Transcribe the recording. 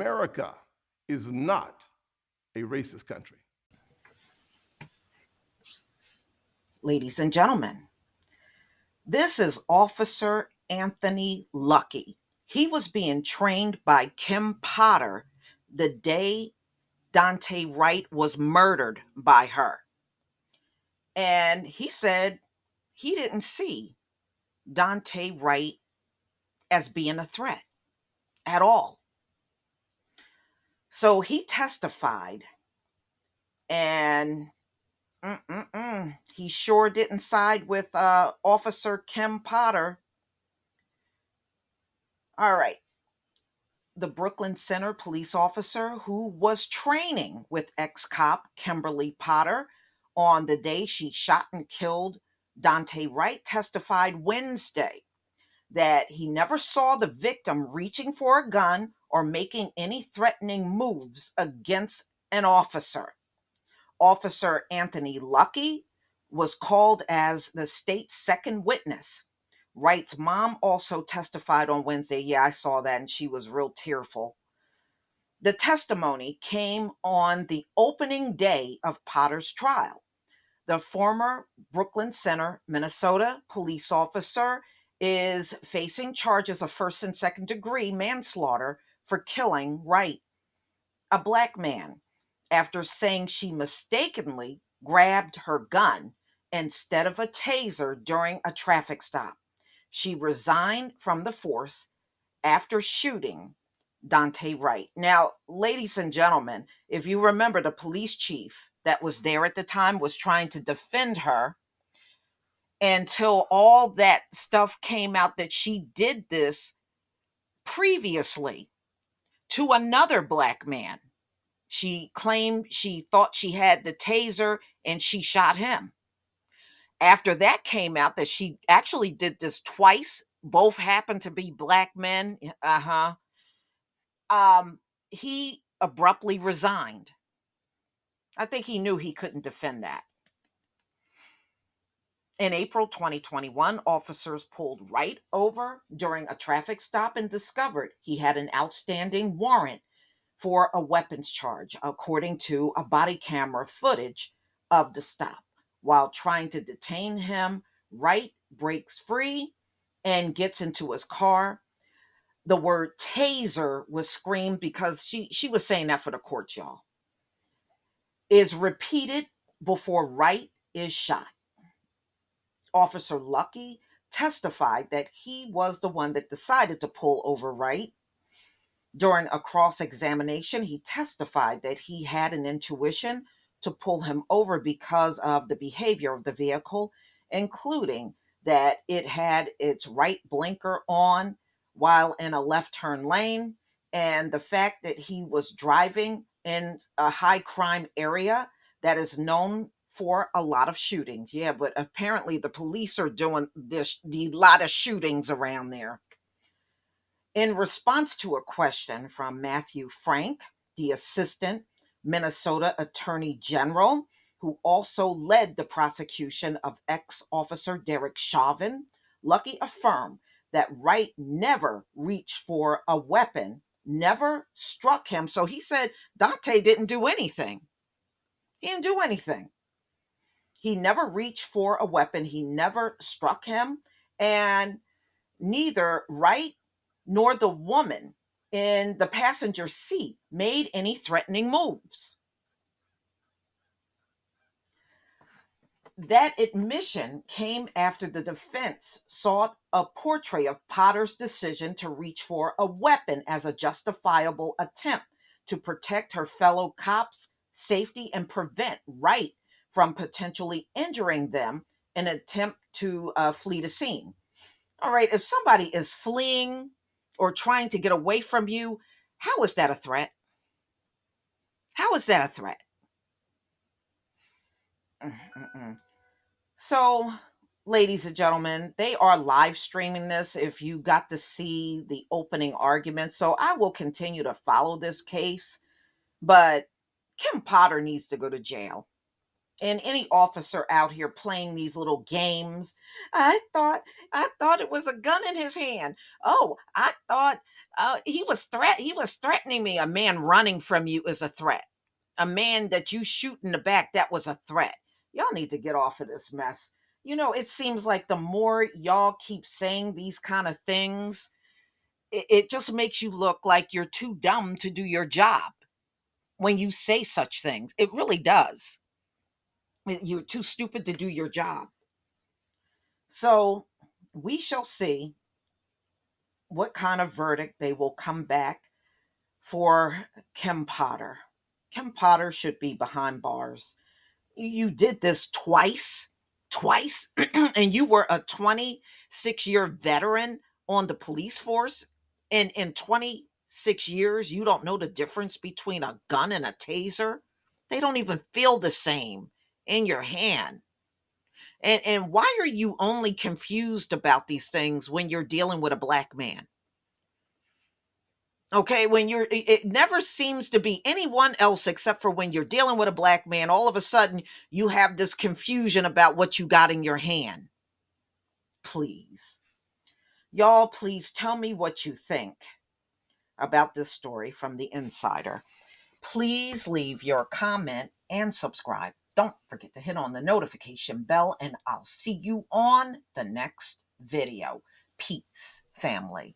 America is not a racist country. Ladies and gentlemen, this is Officer Anthony Luckey. He was being trained by Kim Potter the day Dante Wright was murdered by her. And he said he didn't see Dante Wright as being a threat at all. So he testified, and he sure didn't side with Officer Kim Potter. All right. The Brooklyn Center police officer who was training with ex-cop Kimberly Potter on the day she shot and killed Dante Wright testified Wednesday that he never saw the victim reaching for a gun or making any threatening moves against an officer. Officer Anthony Luckey was called as the state's second witness. Wright's mom also testified on Wednesday. Yeah, I saw that, and she was real tearful. The testimony came on the opening day of Potter's trial. The former Brooklyn Center, Minnesota police officer is facing charges of first and second degree manslaughter for killing Wright, a black man, after saying she mistakenly grabbed her gun instead of a taser during a traffic stop. She resigned from the force after shooting Dante Wright. Now, ladies and gentlemen, if you remember, the police chief that was there at the time was trying to defend her until all that stuff came out that she did this previously to another black man. She claimed she thought she had the taser and she shot him. After that came out that she actually did this twice, both happened to be black men. He abruptly resigned. I think he knew he couldn't defend that. In April 2021, officers pulled Wright over during a traffic stop and discovered he had an outstanding warrant for a weapons charge, according to a body camera footage of the stop. While trying to detain him, Wright breaks free and gets into his car. The word taser was screamed because she was saying that for the court, y'all. Is repeated before Wright is shot. Officer Luckey testified that he was the one that decided to pull over Wright. During a cross examination, he testified that he had an intuition to pull him over because of the behavior of the vehicle, including that it had its right blinker on while in a left turn lane, and the fact that he was driving in a high crime area that is known for a lot of shootings. Yeah, but apparently the police are doing the lot of shootings around there. In response to a question from Matthew Frank, the assistant Minnesota Attorney General, who also led the prosecution of ex-officer Derek Chauvin, Luckey affirmed that Wright never reached for a weapon, never struck him. So he said Dante didn't do anything. He didn't do anything. He never reached for a weapon. He never struck him. And neither Wright nor the woman in the passenger seat made any threatening moves. That admission came after the defense sought a portrait of Potter's decision to reach for a weapon as a justifiable attempt to protect her fellow cops' safety and prevent Wright from potentially injuring them in an attempt to flee the scene. All right, if somebody is fleeing or trying to get away from you, how is that a threat? How is that a threat? Mm-mm-mm. So, ladies and gentlemen, they are live streaming this if you got to see the opening argument. So, I will continue to follow this case, but Kim Potter needs to go to jail. And any officer out here playing these little games, I thought it was a gun in his hand. Oh, I thought he was threatening me. A man running from you is a threat. A man that you shoot in the back, that was a threat. Y'all need to get off of this mess. It seems like the more y'all keep saying these kind of things, it just makes you look like you're too dumb to do your job when you say such things. It really does. You're too stupid to do your job. So we shall see what kind of verdict they will come back for Kim Potter. Kim Potter should be behind bars. You did this twice, and you were a 26-year veteran on the police force. And in 26 years, you don't know the difference between a gun and a taser. They don't even feel the same in your hand. And why are you only confused about these things when you're dealing with a black man? Okay, when it never seems to be anyone else except for when you're dealing with a black man, all of a sudden you have this confusion about what you got in your hand. Please. Y'all, please tell me what you think about this story from the insider. Please leave your comment and subscribe. Don't forget to hit on the notification bell, and I'll see you on the next video. Peace, family.